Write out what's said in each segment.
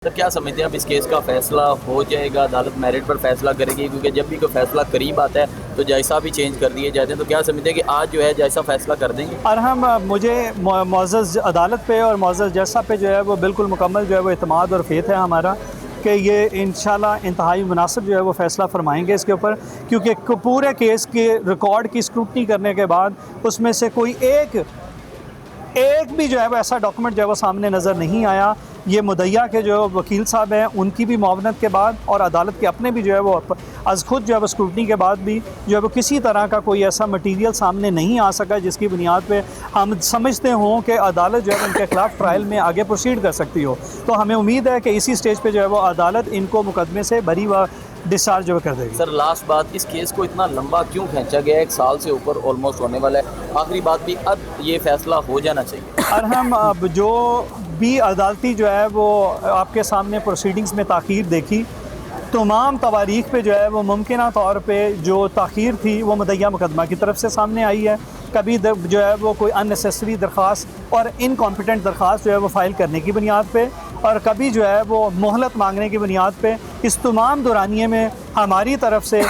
तो क्या समझते हैं आप इस केस का फैसला हो जाएगा, अदालत मेरिट पर फैसला करेगी? क्योंकि जब भी कोई फैसला करीब आता है तो जायसा भी चेंज कर दिए जाते हैं, तो क्या समझते हैं कि आज जो है जायसा फैसला कर देंगे? और हम मुझे मुअज़्ज़ज़ अदालत पे और मुअज़्ज़ज़ जैसा पे जो है वो बिल्कुल मुकम्मल जो है वो इत्मीनान और फेथ है हमारा कि ये इंशाल्लाह इंतहाई मुनासिब जो है वो फ़ैसला फरमाएंगे इसके ऊपर, क्योंकि पूरे केस के रिकॉर्ड की स्क्रूटनी करने के बाद उसमें से कोई एक भी जो है वो ऐसा डॉक्यूमेंट जो है वो सामने नज़र नहीं आया। ये मुद्दईया के जो वकील साहब हैं उनकी भी मुआवनत के बाद और अदालत के अपने भी जो है वो अज़ खुद जो है वो स्क्रूटनी के बाद भी जो है वो किसी तरह का कोई ऐसा मटीरियल सामने नहीं आ सका जिसकी बुनियाद पे हम समझते हों कि अदालत जो है उनके ख़िलाफ़ ट्रायल में आगे प्रोसीड कर सकती हो। तो हमें उम्मीद है कि इसी स्टेज पर जो है वो अदालत इनको मुकदमे से बरी व डिस्चार्ज जो कर देगी। सर लास्ट बात, इस केस को इतना लंबा क्यों खींचा गया? 1 साल से ऊपर ऑलमोस्ट होने वाला है। आखिरी बात भी, अब ये फैसला हो जाना चाहिए। और हम अब जो भी अदालती जो है वो आपके सामने प्रोसीडिंग्स में ताख़ीर देखी, तमाम तवारीख पे जो है वो मुमकिन तौर पे जो ताख़ीर थी वो मुद्दईया मुकदमा की तरफ से सामने आई है। कभी जो है वो कोई अननेसेसरी दरख्वास्त और इनकॉम्पिटेंट दरख्वास्त जो है वो फ़ाइल करने की बुनियाद पे, और कभी जो है वो मोहलत मांगने की बुनियाद पे। इस तमाम दौरानिए में हमारी तरफ से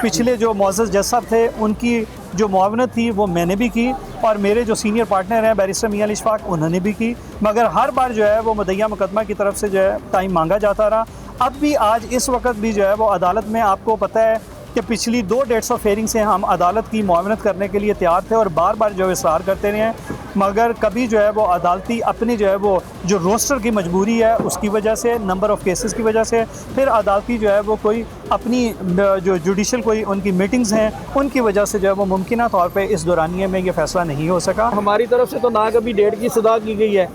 पिछले जो मुअज़्ज़ज़ जज साहब थे उनकी जो मुआवनत थी वो मैंने भी की, और मेरे जो सीनियर पार्टनर हैं बैरिस्टर मियां अली इशफाक उन्होंने भी की, मगर हर बार जो है वो मुद्दईया मुकदमा की तरफ से जो है टाइम मांगा जाता रहा। अब भी आज इस वक्त भी जो है वो अदालत में, आपको पता है कि पिछली 2 डेट्स ऑफ हेयरिंग से हम अदालत की मुआवनत करने के लिए तैयार थे और बार बार जो है इसरार करते रहे हैं, मगर कभी जो है वो अदालती अपनी जो है वो जो रोस्टर की मजबूरी है उसकी वजह से, नंबर ऑफ़ केसेस की वजह से, फिर अदालती जो है वो कोई अपनी जो जुडिशल कोई उनकी मीटिंग्स हैं उनकी वजह से जो है वो मुमकिन तौर पे इस दौरानिए में ये फ़ैसला नहीं हो सका। हमारी तरफ से तो ना कभी डेट की सदा की गई है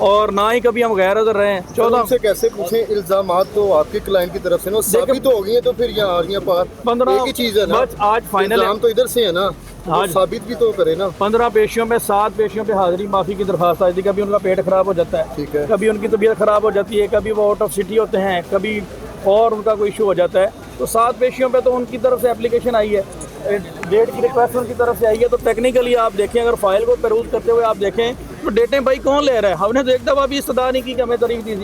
और ना ही कभी हम गैर हाज़िर रहे हैं। 14 से कैसे पूछें, इल्जामात तो आपके क्लाइंट की तरफ से ना साबित तो हो गई है, तो फिर यहाँ आ रही है पार 15 एक ही चीज़ है ना, बस आज फाइनल इल्जाम तो इधर से है ना, आज साबित भी तो करे ना। 15 पेशियों में 7 पेशियों पे हाजिरी माफ़ी की दरख्वास्त आई थी। कभी उनका पेट ख़राब हो जाता है, ठीक है, कभी उनकी तबीयत ख़राब हो जाती है, कभी वो आउट ऑफ सिटी होते हैं, कभी और उनका कोई इशू हो जाता है। तो 7 पेशियों पे तो उनकी तरफ से एप्लीकेशन आई है, डेट की रिक्वेस्ट उनकी तरफ से आई है। तो टेक्निकली आप देखें, अगर फाइल को पेरूज करते हुए आप देखें तो डेटें भाई कौन ले रहा है? हमने तो एक दफ़ा भी इस्तदा नहीं की कि हमें तारीख दी थी।